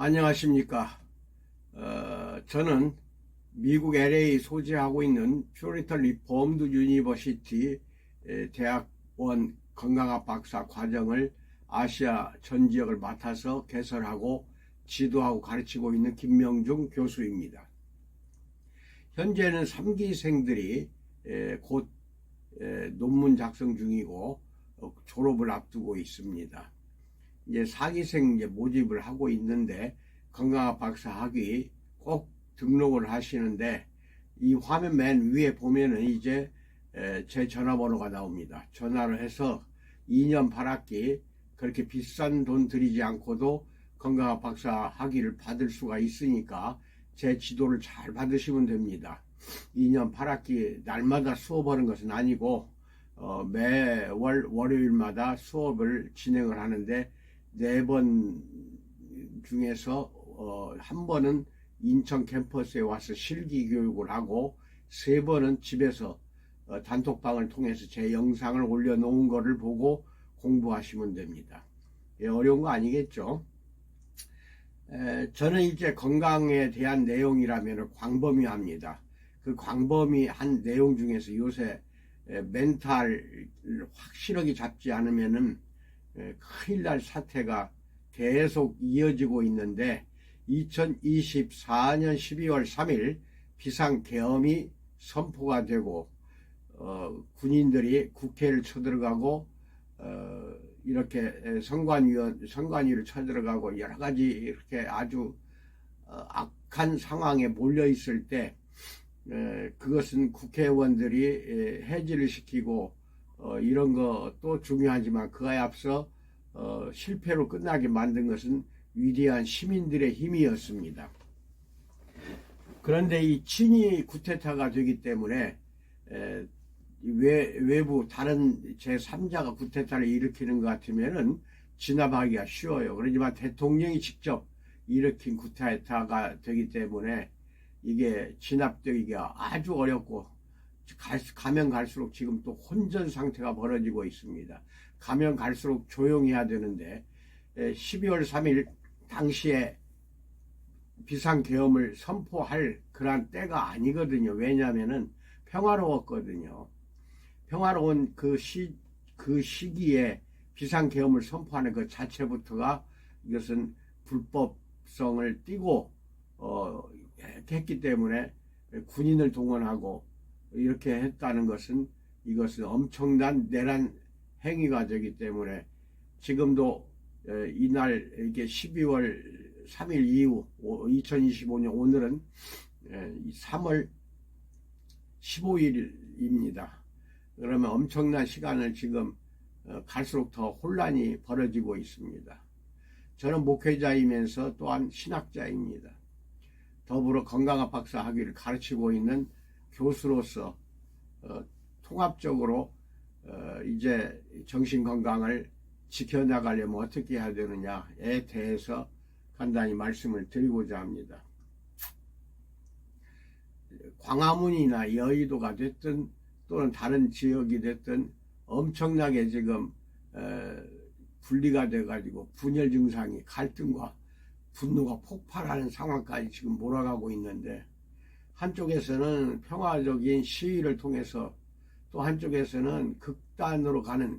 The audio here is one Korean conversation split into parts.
안녕하십니까. 저는 미국 LA 소재하고 있는 퓨리턴 리폼드 유니버시티 대학원 건강학 박사 과정을 아시아 전 지역을 맡아서 개설하고 지도하고 가르치고 있는 김명중 교수입니다. 현재는 3기생들이 곧 논문 작성 중이고 졸업을 앞두고 있습니다. 이제 4기생 이제 모집을 하고 있는데 건강학 박사 학위 꼭 등록을 하시는데 이 화면 맨 위에 보면은 이제 제 전화번호가 나옵니다. 전화를 해서 2년 8학기 그렇게 비싼 돈 들이지 않고도 건강학 박사 학위를 받을 수가 있으니까 제 지도를 잘 받으시면 됩니다. 2년 8학기 날마다 수업하는 것은 아니고 매월 월요일마다 수업을 진행을 하는데 4번 중에서 한 번은 인천 캠퍼스에 와서 실기 교육을 하고 3번은 집에서 단톡방을 통해서 제 영상을 올려놓은 거를 보고 공부하시면 됩니다. 어려운 거 아니겠죠? 저는 이제 건강에 대한 내용이라면 광범위합니다. 그 광범위한 내용 중에서 요새 멘탈을 확실하게 잡지 않으면은 큰일 날 사태가 계속 이어지고 있는데 2024년 12월 3일 비상계엄이 선포가 되고 군인들이 국회를 쳐들어가고 이렇게 선관위를 쳐들어가고 여러 가지 이렇게 아주 악한 상황에 몰려 있을 때 그것은 국회의원들이 해지를 시키고 이런 것도 중요하지만 그에 앞서 실패로 끝나게 만든 것은 위대한 시민들의 힘이었습니다. 그런데 이 친위 쿠데타가 되기 때문에 외부 다른 제3자가 쿠데타를 일으키는 것 같으면은 진압하기가 쉬워요. 그렇지만 대통령이 직접 일으킨 쿠데타가 되기 때문에 이게 진압되기가 아주 어렵고 가면 갈수록 지금 또 혼전 상태가 벌어지고 있습니다. 가면 갈수록 조용히 해야 되는데 12월 3일 당시에 비상계엄을 선포할 그런 때가 아니거든요. 왜냐하면은 평화로웠거든요. 평화로운 그 시기에 비상계엄을 선포하는 그 자체부터가 이것은 불법성을 띠고 했기 때문에 군인을 동원하고 이렇게 했다는 것은 이것은 엄청난 내란 행위가 되기 때문에 지금도 이날 이게 12월 3일 이후 2025년 오늘은 3월 15일입니다. 그러면 엄청난 시간을 지금 갈수록 더 혼란이 벌어지고 있습니다. 저는 목회자이면서 또한 신학자입니다. 더불어 건강학 박사 학위를 가르치고 있는 교수로서 통합적으로 이제 정신건강을 지켜나가려면 어떻게 해야 되느냐에 대해서 간단히 말씀을 드리고자 합니다. 광화문이나 여의도가 됐든 또는 다른 지역이 됐든 엄청나게 지금 분리가 돼가지고 분열 증상이 갈등과 분노가 폭발하는 상황까지 지금 몰아가고 있는데 한쪽에서는 평화적인 시위를 통해서 또 한쪽에서는 극단으로 가는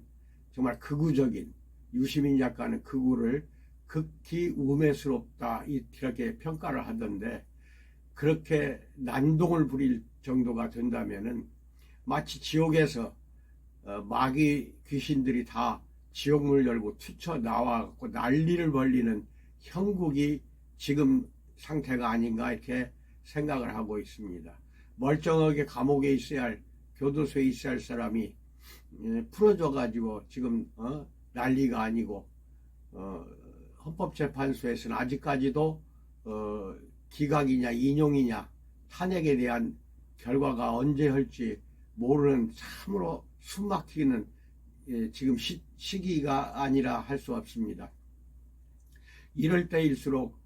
정말 극우적인 유시민 작가는 극우를 극히 우매스럽다 이렇게 평가를 하던데 그렇게 난동을 부릴 정도가 된다면은 마치 지옥에서 마귀 귀신들이 다 지옥문을 열고 튀쳐나와갖고 난리를 벌리는 형국이 지금 상태가 아닌가 이렇게 생각을 하고 있습니다. 멀쩡하게 감옥에 있어야 할 교도소에 있어야 할 사람이 풀어져 가지고 지금 난리가 아니고 헌법재판소에서는 아직까지도 기각이냐 인용이냐 탄핵에 대한 결과가 언제 할지 모르는 참으로 숨막히는 지금 시기가 아니라 할 수 없습니다. 이럴 때일수록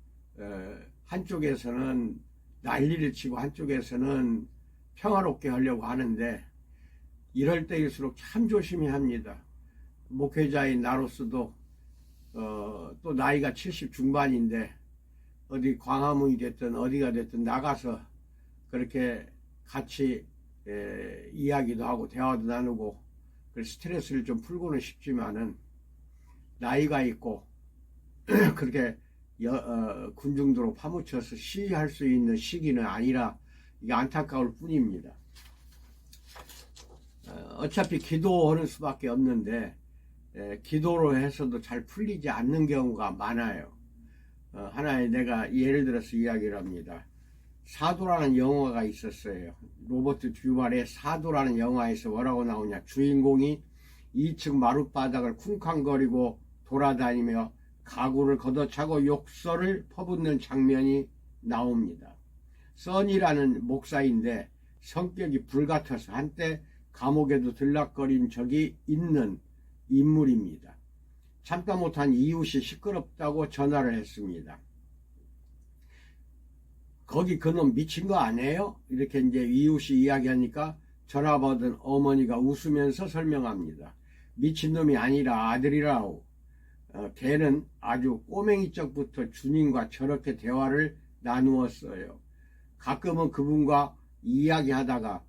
한쪽에서는 난리를 치고 한쪽에서는 평화롭게 하려고 하는데 이럴 때일수록 참 조심해야 합니다. 목회자인 나로서도 또 나이가 70 중반인데 어디 광화문이 됐든 어디가 됐든 나가서 그렇게 같이 이야기도 하고 대화도 나누고 스트레스를 좀 풀고는 싶지만은 나이가 있고 그렇게 군중도로 파묻혀서 시위할 수 있는 시기는 아니라 이게 안타까울 뿐입니다. 어차피 기도하는 수밖에 없는데 기도로 해서도 잘 풀리지 않는 경우가 많아요. 하나의 내가 예를 들어서 이야기를 합니다. 사도라는 영화가 있었어요. 로버트 듀발의 사도라는 영화에서 뭐라고 나오냐. 주인공이 2층 마룻바닥을 쿵쾅거리고 돌아다니며 가구를 걷어차고 욕설을 퍼붓는 장면이 나옵니다. 써니라는 목사인데 성격이 불같아서 한때 감옥에도 들락거린 적이 있는 인물입니다. 참다 못한 이웃이 시끄럽다고 전화를 했습니다. 거기 그놈 미친 거 아니에요? 이렇게 이제 이웃이 이야기하니까 전화 받은 어머니가 웃으면서 설명합니다. 미친놈이 아니라 아들이라고. 걔는 아주 꼬맹이 적부터 주님과 저렇게 대화를 나누었어요. 가끔은 그분과 이야기하다가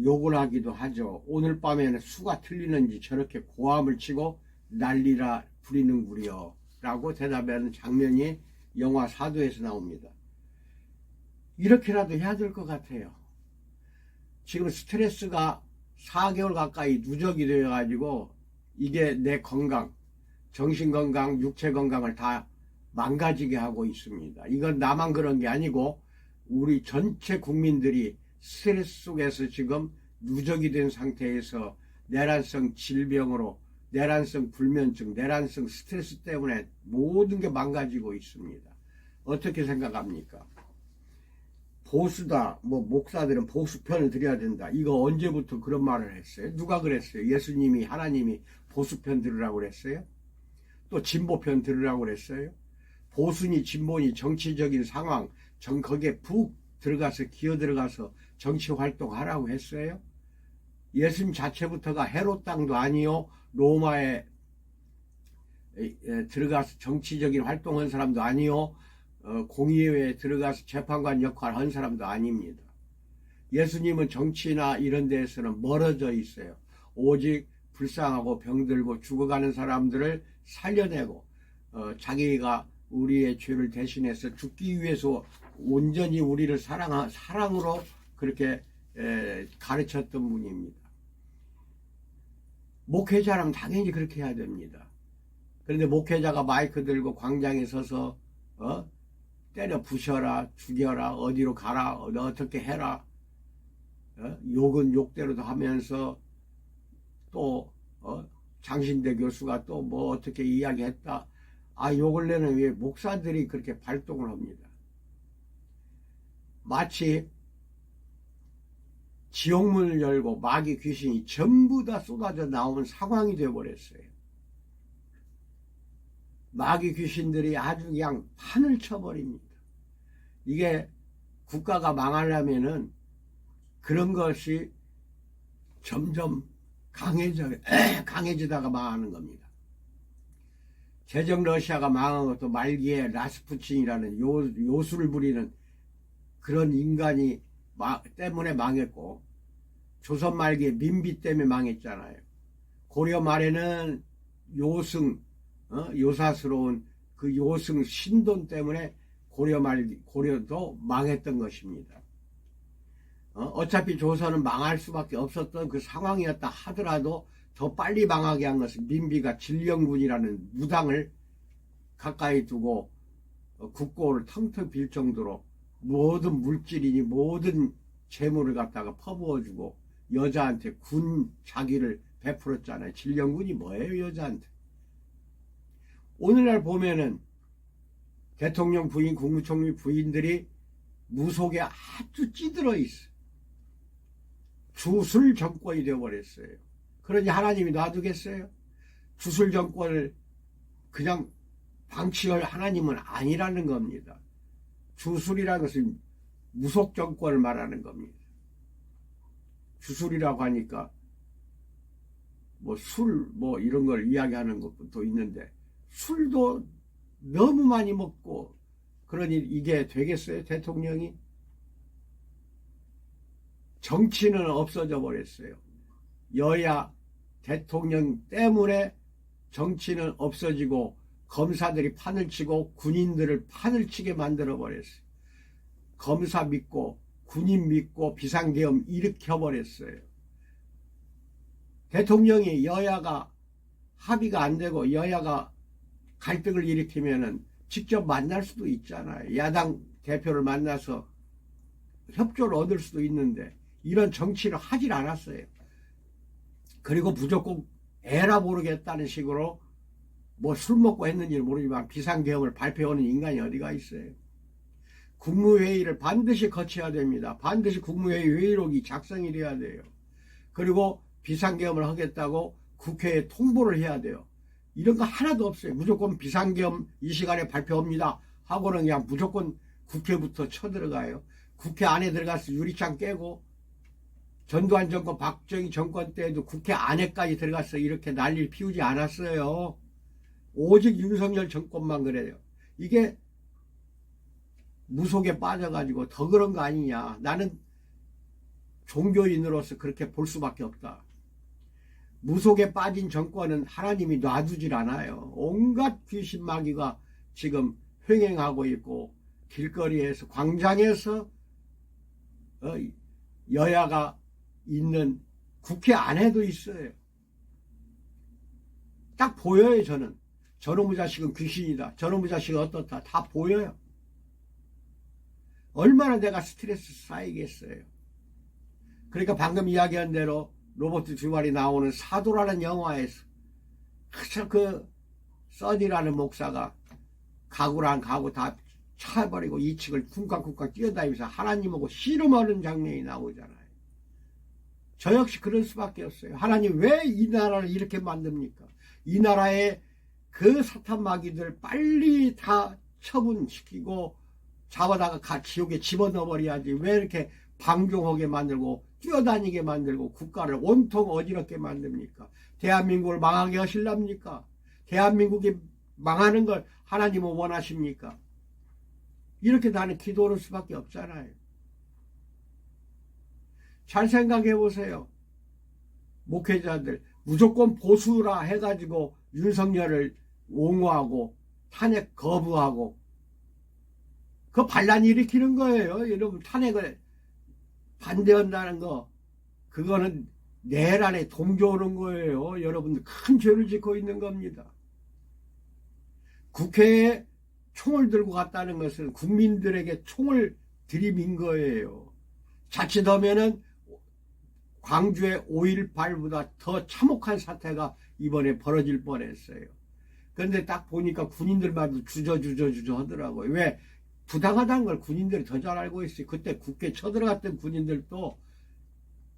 욕을 하기도 하죠. 오늘 밤에는 수가 틀리는지 저렇게 고함을 치고 난리라 부리는구려 라고 대답하는 장면이 영화 사도에서 나옵니다. 이렇게라도 해야 될 것 같아요. 지금 스트레스가 4개월 가까이 누적이 되어가지고 이게 내 건강, 정신건강, 육체건강을 다 망가지게 하고 있습니다. 이건 나만 그런 게 아니고 우리 전체 국민들이 스트레스 속에서 지금 누적이 된 상태에서 내란성 질병으로 내란성 불면증, 내란성 스트레스 때문에 모든 게 망가지고 있습니다. 어떻게 생각합니까? 보수다, 목사들은 보수편을 들여야 된다. 이거 언제부터 그런 말을 했어요? 누가 그랬어요? 예수님이, 하나님이 보수편 들으라고 그랬어요? 또 진보편 들으라고 그랬어요? 보수니 진보니 정치적인 상황, 거기에 푹 들어가서 기어 들어가서 정치 활동하라고 했어요? 예수님 자체부터가 헤롯 땅도 아니요, 로마에 들어가서 정치적인 활동한 사람도 아니요, 공의회에 들어가서 재판관 역할을 한 사람도 아닙니다. 예수님은 정치나 이런 데에서는 멀어져 있어요. 오직 불쌍하고 병들고 죽어가는 사람들을 살려내고 자기가 우리의 죄를 대신해서 죽기 위해서 온전히 우리를 사랑으로 그렇게 가르쳤던 분입니다. 목회자라면 당연히 그렇게 해야 됩니다. 그런데 목회자가 마이크 들고 광장에 서서 때려 부셔라, 죽여라, 어디로 가라, 어떻게 해라, 욕은 욕대로도 하면서 또 장신대 교수가 또 뭐 어떻게 이야기했다. 욕을 내는 왜 목사들이 그렇게 발동을 합니다. 마치 지옥문을 열고 마귀 귀신이 전부 다 쏟아져 나온 상황이 되어버렸어요. 마귀 귀신들이 아주 그냥 판을 쳐버립니다. 이게 국가가 망하려면은 그런 것이 점점 강해지다가 망하는 겁니다. 제정 러시아가 망한 것도 말기에 라스푸틴이라는 요술을 부리는 그런 인간이 때문에 망했고, 조선 말기에 민비 때문에 망했잖아요. 고려 말에는 요승, 요사스러운 그 요승 신돈 때문에 고려도 망했던 것입니다. 어차피 조선은 망할 수밖에 없었던 그 상황이었다 하더라도 더 빨리 망하게 한 것은 민비가 진령군이라는 무당을 가까이 두고 국고를 텅텅 빌 정도로 모든 물질이니 모든 재물을 갖다가 퍼부어주고 여자한테 군 자기를 베풀었잖아요. 진령군이 뭐예요, 여자한테? 오늘날 보면은 대통령 부인, 국무총리 부인들이 무속에 아주 찌들어 있어. 주술 정권이 되어버렸어요. 그러니 하나님이 놔두겠어요? 주술 정권을 그냥 방치할 하나님은 아니라는 겁니다. 주술이라는 것은 무속 정권을 말하는 겁니다. 주술이라고 하니까 술 이런 걸 이야기하는 것도 있는데, 술도 너무 많이 먹고 그러니 이게 되겠어요? 대통령이? 정치는 없어져 버렸어요. 여야 대통령 때문에 정치는 없어지고 검사들이 판을 치고 군인들을 판을 치게 만들어 버렸어요. 검사 믿고 군인 믿고 비상계엄 일으켜 버렸어요. 대통령이 여야가 합의가 안 되고 여야가 갈등을 일으키면은 직접 만날 수도 있잖아요. 야당 대표를 만나서 협조를 얻을 수도 있는데 이런 정치를 하질 않았어요. 그리고 무조건 에라 모르겠다는 식으로 뭐 술 먹고 했는지는 모르지만 비상계엄을 발표하는 인간이 어디가 있어요. 국무회의를 반드시 거쳐야 됩니다. 반드시 국무회의 회의록이 작성이 돼야 돼요. 그리고 비상계엄을 하겠다고 국회에 통보를 해야 돼요. 이런 거 하나도 없어요. 무조건 비상계엄 이 시간에 발표합니다 하고는 그냥 무조건 국회부터 쳐들어가요. 국회 안에 들어가서 유리창 깨고 전두환 정권 박정희 정권 때에도 국회 안에까지 들어가서 이렇게 난리를 피우지 않았어요. 오직 윤석열 정권만 그래요. 이게 무속에 빠져가지고 더 그런 거 아니냐. 나는 종교인으로서 그렇게 볼 수밖에 없다. 무속에 빠진 정권은 하나님이 놔두질 않아요. 온갖 귀신 마귀가 지금 횡행하고 있고 길거리에서 광장에서 여야가 있는 국회 안에도 있어요. 딱 보여요. 저놈의 자식은 귀신이다. 저놈의 자식은 어떻다. 다 보여요. 얼마나 내가 스트레스 쌓이겠어요. 그러니까 방금 이야기한 대로 로버트 듀발이 나오는 사도라는 영화에서 그 써니라는 목사가 가구랑 가구 다 차버리고 2층을 쿵쾅쿵쾅 뛰어다니면서 하나님하고 씨름하는 장면이 나오잖아요. 저 역시 그럴 수밖에 없어요. 하나님 왜 이 나라를 이렇게 만듭니까? 이 나라의 그 사탄 마귀들 빨리 다 처분시키고 잡아다가 지옥에 집어넣어버려야지. 왜 이렇게 방종하게 만들고 뛰어다니게 만들고 국가를 온통 어지럽게 만듭니까? 대한민국을 망하게 하실랍니까? 대한민국이 망하는 걸 하나님은 원하십니까? 이렇게 나는 기도할 수밖에 없잖아요. 잘 생각해 보세요. 목회자들 무조건 보수라 해가지고 윤석열을 옹호하고 탄핵 거부하고 그 반란 일으키는 거예요. 여러분 탄핵을 반대한다는 거 그거는 내란에 동조하는 거예요. 여러분들 큰 죄를 짓고 있는 겁니다. 국회에 총을 들고 갔다는 것은 국민들에게 총을 들이민 거예요. 자칫하면은 광주의 5.18보다 더 참혹한 사태가 이번에 벌어질 뻔했어요. 그런데 딱 보니까 군인들만 주저주저 하더라고요. 왜? 부당하다는 걸 군인들이 더 잘 알고 있어요. 그때 국회 쳐들어갔던 군인들도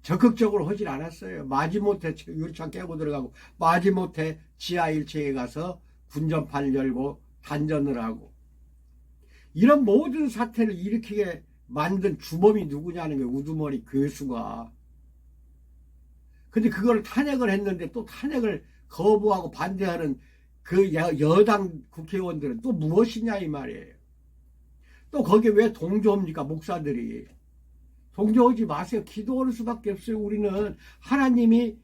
적극적으로 하질 않았어요. 마지못해 유리창 깨고 들어가고 마지못해 지하 1층에 가서 군전판 열고 단전을 하고 이런 모든 사태를 일으키게 만든 주범이 누구냐는 게 우두머리 교수가. 근데 그걸 탄핵을 했는데 또 탄핵을 거부하고 반대하는 그 여당 국회의원들은 또 무엇이냐 이 말이에요. 또 거기에 왜 동조합니까? 목사들이. 동조하지 마세요. 기도할 수밖에 없어요. 우리는 하나님이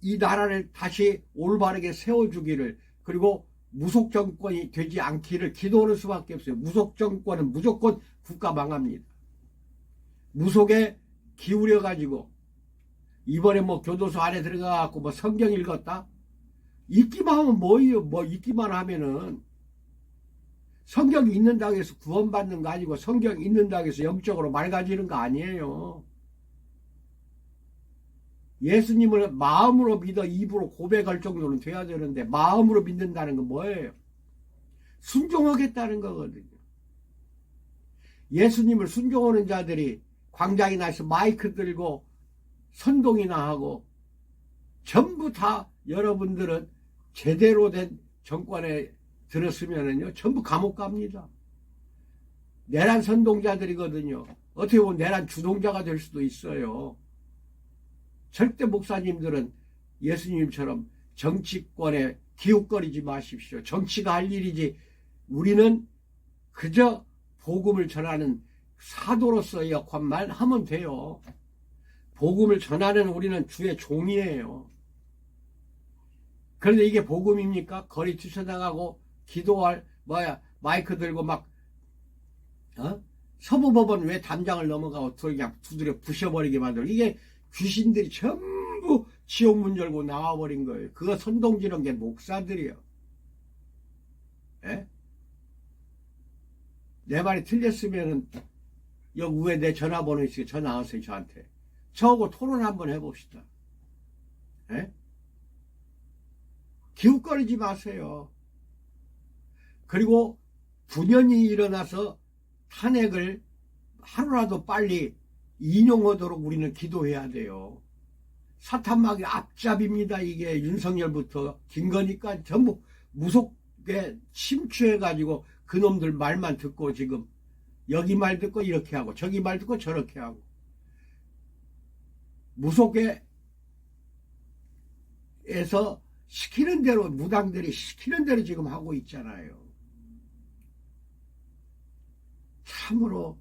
이 나라를 다시 올바르게 세워주기를 그리고 무속 정권이 되지 않기를 기도할 수밖에 없어요. 무속 정권은 무조건 국가 망합니다. 무속에 기울여 가지고 이번에 뭐 교도소 안에 들어가갖고 뭐 성경 읽었다? 읽기만 하면 뭐예요? 뭐 읽기만 하면은 성경이 있는다고 해서 구원받는 거 아니고 성경 있는다고 해서 영적으로 맑아지는 거 아니에요. 예수님을 마음으로 믿어 입으로 고백할 정도는 돼야 되는데 마음으로 믿는다는 건 뭐예요? 순종하겠다는 거거든요. 예수님을 순종하는 자들이 광장에 나서 마이크 들고 선동이나 하고 전부 다 여러분들은 제대로 된 정권에 들었으면은요 전부 감옥 갑니다. 내란 선동자들이거든요. 어떻게 보면 내란 주동자가 될 수도 있어요. 절대 목사님들은 예수님처럼 정치권에 기웃거리지 마십시오. 정치가 할 일이지 우리는 그저 복음을 전하는 사도로서의 역할만 하면 돼요. 복음을 전하는 우리는 주의 종이에요. 그런데 이게 복음입니까? 거리 투쳐나가고 기도할 마이크 들고 막 서부법원 왜 담장을 넘어가고 그냥 두드려 부셔버리게 만들고 이게 귀신들이 전부 지옥 문 열고 나와버린 거예요. 그거 선동지는 게 목사들이요. 예? 내 말이 틀렸으면은 여기 위에 내 전화번호 있으니까 전화하세요 저한테. 저하고 토론 한번 해봅시다. 예? 기웃거리지 마세요. 그리고 분연이 일어나서 탄핵을 하루라도 빨리 인용하도록 우리는 기도해야 돼요. 사탄막이 앞잡입니다. 이게 윤석열부터 김건희까지 전부 무속에 침투해가지고 그놈들 말만 듣고 지금 여기 말 듣고 이렇게 하고 저기 말 듣고 저렇게 하고 무속에서 시키는 대로 무당들이 시키는 대로 지금 하고 있잖아요. 참으로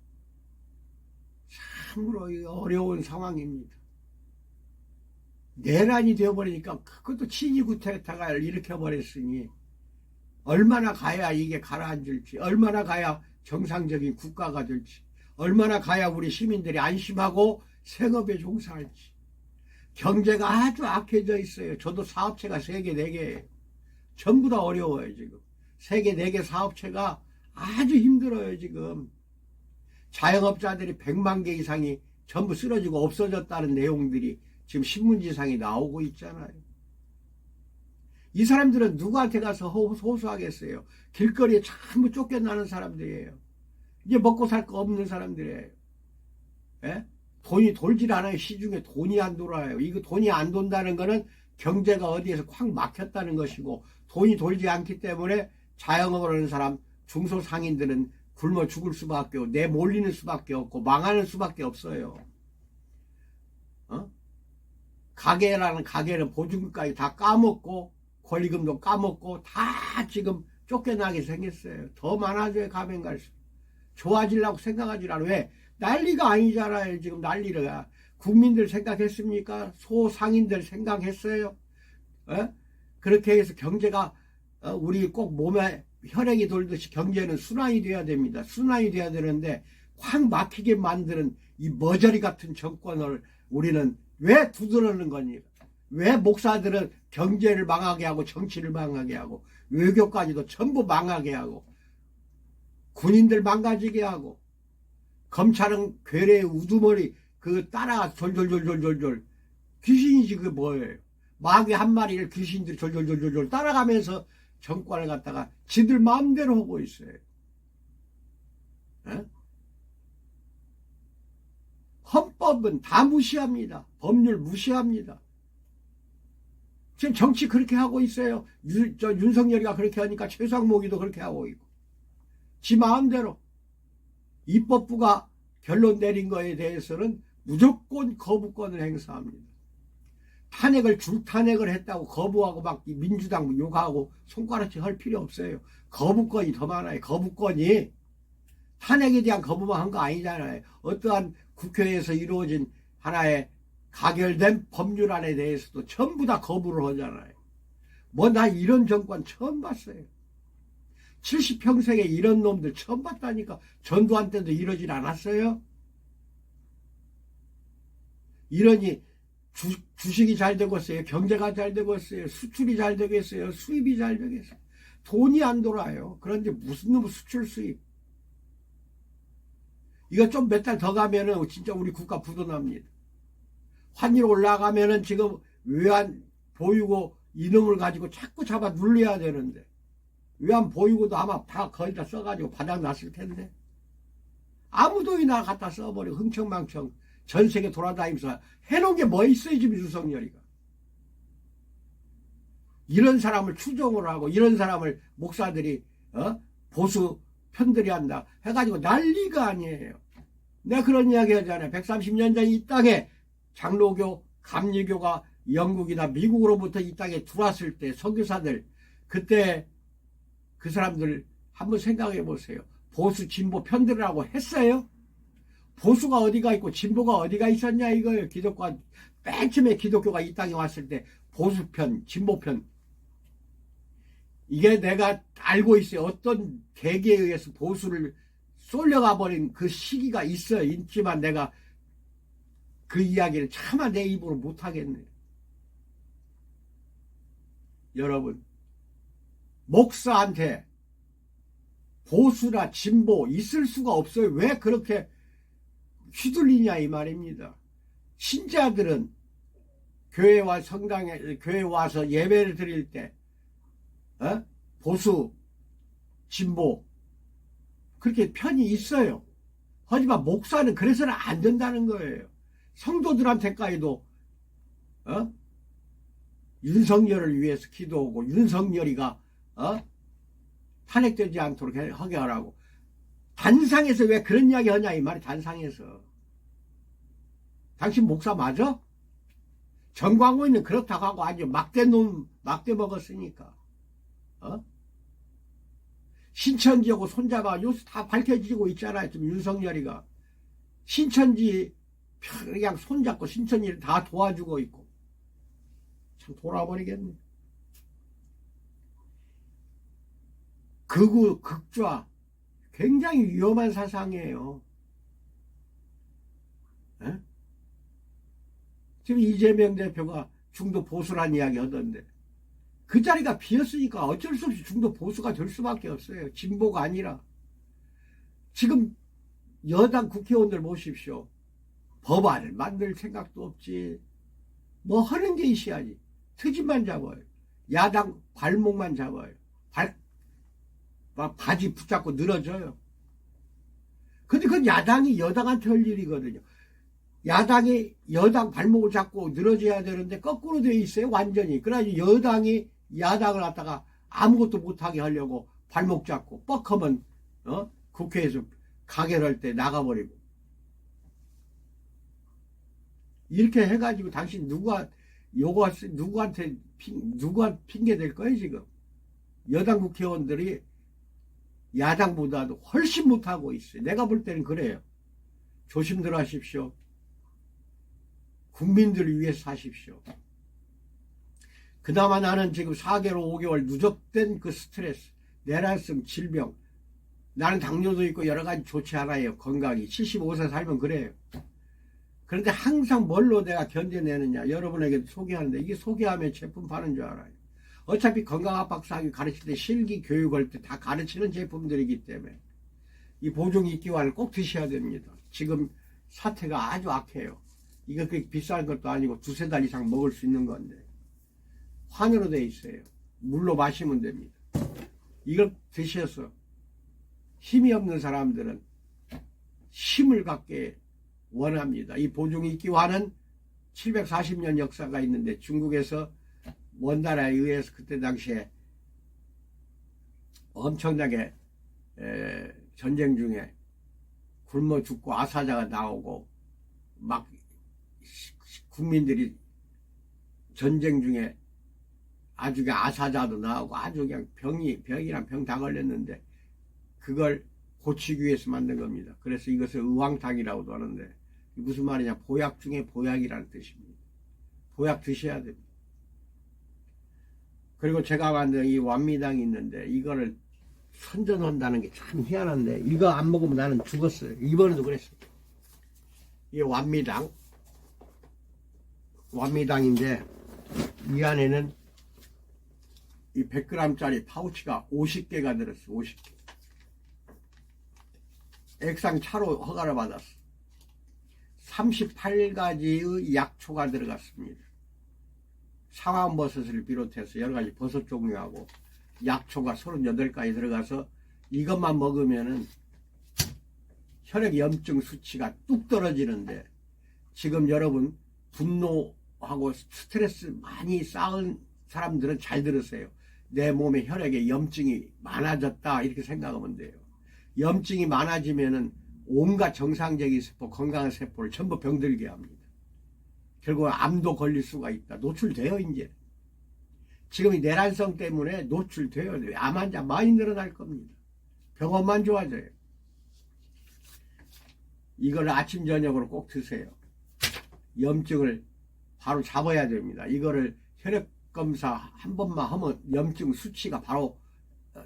어려운 상황입니다. 내란이 되어버리니까 그것도 친이구태타가 일으켜버렸으니 얼마나 가야 이게 가라앉을지, 얼마나 가야 정상적인 국가가 될지, 얼마나 가야 우리 시민들이 안심하고 생업에 종사할지. 경제가 아주 악해져 있어요. 저도 사업체가 3개, 4개예요. 전부 다 어려워요 지금. 3개, 4개 사업체가 아주 힘들어요 지금. 자영업자들이 100만 개 이상이 전부 쓰러지고 없어졌다는 내용들이 지금 신문지상에 나오고 있잖아요. 이 사람들은 누구한테 가서 호소하겠어요? 길거리에 전부 쫓겨나는 사람들이에요. 이제 먹고 살 거 없는 사람들이에요. 예? 돈이 돌질 않아요. 시중에 돈이 안 돌아요. 이거 돈이 안 돈다는 거는 경제가 어디에서 콱 막혔다는 것이고, 돈이 돌지 않기 때문에 자영업을 하는 사람, 중소상인들은 굶어 죽을 수밖에 없고 내몰리는 수밖에 없고 망하는 수밖에 없어요. 가게라는 가게는 보증금까지 다 까먹고 권리금도 까먹고 다 지금 쫓겨나게 생겼어요. 더 많아져요. 가면 갈수록. 좋아지려고 생각하지 않아요. 왜? 난리가 아니잖아요. 지금 난리가. 국민들 생각했습니까? 소상인들 생각했어요? 그렇게 해서 경제가 우리 꼭 몸에 혈액이 돌듯이 경제는 순환이 돼야 됩니다. 순환이 돼야 되는데 확 막히게 만드는 이 머저리 같은 정권을 우리는 왜 두드러는 거니? 왜 목사들은 경제를 망하게 하고 정치를 망하게 하고 외교까지도 전부 망하게 하고 군인들 망가지게 하고 검찰은 괴뢰의 우두머리 그 따라 졸졸졸졸졸 귀신이지 그게 뭐예요? 마귀 한 마리를 귀신들이 졸졸졸졸 따라가면서 정권을 갖다가 지들 마음대로 하고 있어요. 헌법은 다 무시합니다. 법률 무시합니다. 지금 정치 그렇게 하고 있어요. 윤석열이가 그렇게 하니까 최상목이도 그렇게 하고 있고. 지 마음대로. 입법부가 결론 내린 거에 대해서는 무조건 거부권을 행사합니다. 줄탄핵을 했다고 거부하고 막 민주당 욕하고 손가락질 할 필요 없어요. 거부권이 더 많아요. 거부권이. 탄핵에 대한 거부만 한 거 아니잖아요. 어떠한 국회에서 이루어진 하나의 가결된 법률안에 대해서도 전부 다 거부를 하잖아요. 나 이런 정권 처음 봤어요. 70평생에 이런 놈들 처음 봤다니까. 전두환 때도 이러진 않았어요. 이러니 주식이 잘 되고 있어요. 경제가 잘 되고 있어요. 수출이 잘 되겠어요. 수입이 잘 되겠어요. 돈이 안 돌아요. 그런데 무슨 놈의 수출 수입. 이거 좀 몇 달 더 가면은 진짜 우리 국가 부도납니다. 환율 올라가면은 지금 외환 보유고 이놈을 가지고 자꾸 잡아 눌려야 되는데 외환 보유고도 아마 다 거의 다 써가지고 바닥 났을 텐데 아무도 이나 갖다 써버리고 흥청망청 전 세계 돌아다니면서 해놓은 게 뭐 있어요 지금 윤석열이가. 이런 사람을 추종을 하고 이런 사람을 목사들이 보수 편들이 한다 해가지고 난리가 아니에요. 내가 그런 이야기 하잖아요. 130년 전 이 땅에 장로교, 감리교가 영국이나 미국으로부터 이 땅에 들어왔을 때 선교사들 그때 그 사람들 한번 생각해 보세요. 보수 진보 편들으라고 했어요? 보수가 어디가 있고 진보가 어디가 있었냐 이거예요. 기독과 맨 처음에 기독교가 이 땅에 왔을 때 보수편, 진보편. 이게 내가 알고 있어요. 어떤 계기에 의해서 보수를 쏠려가 버린 그 시기가 있어요. 있지만 내가 그 이야기를 차마 내 입으로 못하겠네요. 여러분, 목사한테 보수나 진보 있을 수가 없어요. 왜 그렇게 휘둘리냐 이 말입니다. 신자들은 교회와 성당에 교회 와서 예배를 드릴 때 보수 진보 그렇게 편이 있어요. 하지만 목사는 그래서는 안 된다는 거예요. 성도들한테까지도 윤석열을 위해서 기도하고 윤석열이가 탄핵되지 않도록 하게 하라고. 단상에서 왜 그런 이야기 하냐 이 말이. 단상에서 당신 목사 맞아? 정광훈이는 그렇다고 하고 아주 막대 먹었으니까. 신천지하고 손잡아 요새 다 밝혀지고 있잖아요. 지금 윤석열이가 신천지 그냥 손잡고 신천지를 다 도와주고 있고. 참 돌아버리겠네. 극우 극좌 굉장히 위험한 사상이에요. 에? 지금 이재명 대표가 중도 보수란 이야기 하던데 그 자리가 비었으니까 어쩔 수 없이 중도 보수가 될 수밖에 없어요. 진보가 아니라. 지금 여당 국회의원들 보십시오. 법안을 만들 생각도 없지. 뭐 하는 게 있어야지. 트집만 잡아요. 야당 발목만 잡아요. 바지 붙잡고 늘어져요. 근데 그건 야당이 여당한테 할 일이거든요. 야당이 여당 발목을 잡고 늘어져야 되는데 거꾸로 되어 있어요. 완전히. 그래가지고 여당이 야당을 갖다가 아무것도 못하게 하려고 발목 잡고 뻑하면 국회에서 가결할 때 나가버리고. 이렇게 해가지고 당신 누구한테 핑계 댈 거예요 지금. 여당 국회의원들이 야당보다도 훨씬 못하고 있어요. 내가 볼 때는 그래요. 조심들 하십시오. 국민들을 위해서 사십시오. 그나마 나는 지금 4개월 5개월 누적된 그 스트레스, 내란성 질병, 나는 당뇨도 있고 여러 가지 좋지 않아요. 건강이 75세 살면 그래요. 그런데 항상 뭘로 내가 견뎌내느냐. 여러분에게 소개하는데 이게 소개하면 제품 파는 줄 알아요. 어차피 건강압박사학위 가르칠 때 실기 교육할 때 다 가르치는 제품들이기 때문에 이 보종익기환을 꼭 드셔야 됩니다. 지금 사태가 아주 악해요. 이거 그렇게 비싼 것도 아니고 2-3달 이상 먹을 수 있는 건데 환으로 돼 있어요. 물로 마시면 됩니다. 이걸 드셔서 힘이 없는 사람들은 힘을 갖게 원합니다. 이 보종익기환은 740년 역사가 있는데 중국에서 원나라에 의해서 그때 당시에 엄청나게 전쟁 중에 굶어 죽고 아사자가 나오고 막 국민들이 전쟁 중에 아주 그냥 아사자도 나오고 아주 그냥 병이랑 병 다 걸렸는데 그걸 고치기 위해서 만든 겁니다. 그래서 이것을 의왕탕이라고도 하는데 무슨 말이냐. 보약 중에 보약이라는 뜻입니다. 보약 드셔야 됩니다. 그리고 제가 만든 이 완미당이 있는데 이거를 선전한다는 게 참 희한한데 이거 안 먹으면 나는 죽었어요. 이번에도 그랬어요. 이 완미당인데 이 안에는 이 100g짜리 파우치가 50개가 들었어. 50개. 액상 차로 허가를 받았어. 38가지의 약초가 들어갔습니다. 상황버섯을 비롯해서 여러가지 버섯 종류하고 약초가 38가지 들어가서 이것만 먹으면은 혈액 염증 수치가 뚝 떨어지는데 지금 여러분 분노하고 스트레스 많이 쌓은 사람들은 잘 들으세요. 내 몸에 혈액에 염증이 많아졌다 이렇게 생각하면 돼요. 염증이 많아지면은 온갖 정상적인 세포, 건강한 세포를 전부 병들게 합니다. 결국 암도 걸릴 수가 있다. 노출돼요 이제. 지금 이 내란성 때문에 노출돼요. 암 환자 많이 늘어날 겁니다. 병원만 좋아져요. 이걸 아침 저녁으로 꼭 드세요. 염증을 바로 잡아야 됩니다. 이거를 혈액 검사 한 번만 하면 염증 수치가 바로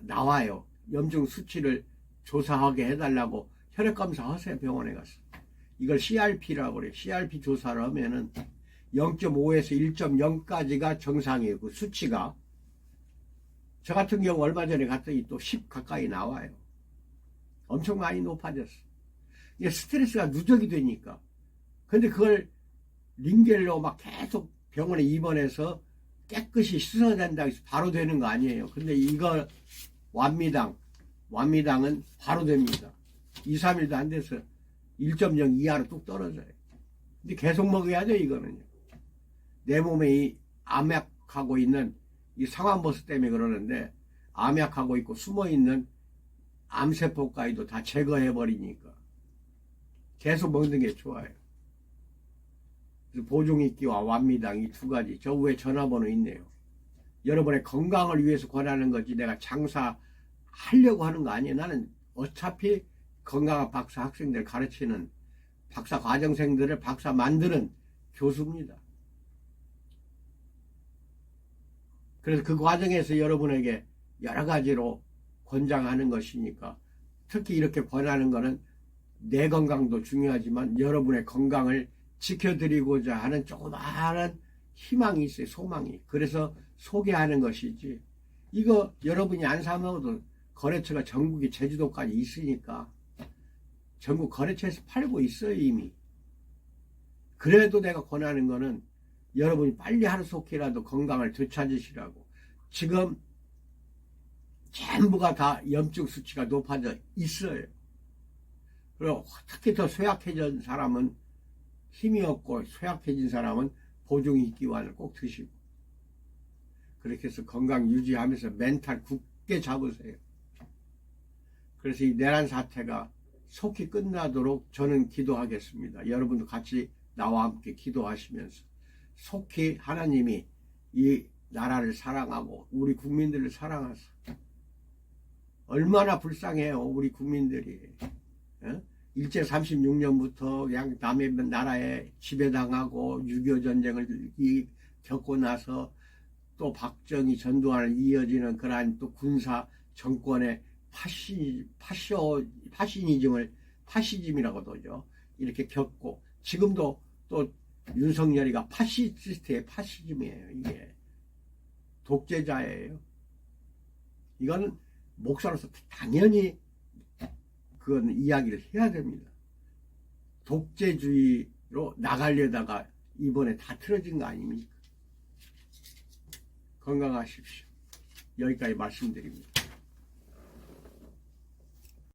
나와요. 염증 수치를 조사하게 해달라고 혈액 검사 하세요. 병원에 가서. 이걸 CRP라고 그래요. CRP 조사를 하면은 0.5에서 1.0까지가 정상이에요. 그 수치가. 저 같은 경우 얼마 전에 갔더니 또 10 가까이 나와요. 엄청 많이 높아졌어. 이게 스트레스가 누적이 되니까. 근데 그걸 링겔로 막 계속 병원에 입원해서 깨끗이 씻어야 된다고 해서 바로 되는 거 아니에요. 근데 이거 완미당은 바로 됩니다. 2, 3일도 안 돼서 1.0 이하로 뚝 떨어져요. 근데 계속 먹어야죠, 이거는요. 내 몸에 이 암약하고 있는 이 상환버스 때문에 그러는데, 암약하고 있고 숨어있는 암세포까지도 다 제거해버리니까 계속 먹는 게 좋아요. 그래서 보종익기와 완미당 이 두 가지. 저 위에 전화번호 있네요. 여러분의 건강을 위해서 권하는 거지 내가 장사하려고 하는 거 아니에요. 나는 어차피 건강한 박사 학생들 가르치는 박사 과정생들을 박사 만드는 교수입니다. 그래서 그 과정에서 여러분에게 여러 가지로 권장하는 것이니까, 특히 이렇게 권하는 거는 내 건강도 중요하지만 여러분의 건강을 지켜드리고자 하는 조그마한 희망이 있어요. 소망이. 그래서 소개하는 것이지, 이거 여러분이 안 사 먹어도 거래처가 전국에 제주도까지 있으니까 전국 거래처에서 팔고 있어요, 이미. 그래도 내가 권하는 거는 여러분이 빨리 하루속히라도 건강을 되찾으시라고. 지금 전부가 다 염증 수치가 높아져 있어요. 그리고 특히 더 쇠약해진 사람은, 힘이 없고 쇠약해진 사람은 보종익기환을 꼭 드시고, 그렇게 해서 건강 유지하면서 멘탈 굳게 잡으세요. 그래서 이 내란 사태가 속히 끝나도록 저는 기도하겠습니다. 여러분도 같이 나와 함께 기도하시면서 속히 하나님이 이 나라를 사랑하고 우리 국민들을 사랑하사. 얼마나 불쌍해요, 우리 국민들이. 일제 36년부터 그냥 남의 나라에 지배당하고 6.25 전쟁을 겪고 나서 또 박정희 전두환을 이어지는 그러한 또 군사 정권의 파시즘이라고도 하죠. 이렇게 겪고, 지금도 또 윤석열이가 파시스트의 파시즘이에요. 이게 독재자예요. 이거는 목사로서 당연히 그건 이야기를 해야 됩니다. 독재주의로 나가려다가 이번에 다 틀어진 거 아닙니까? 건강하십시오. 여기까지 말씀드립니다.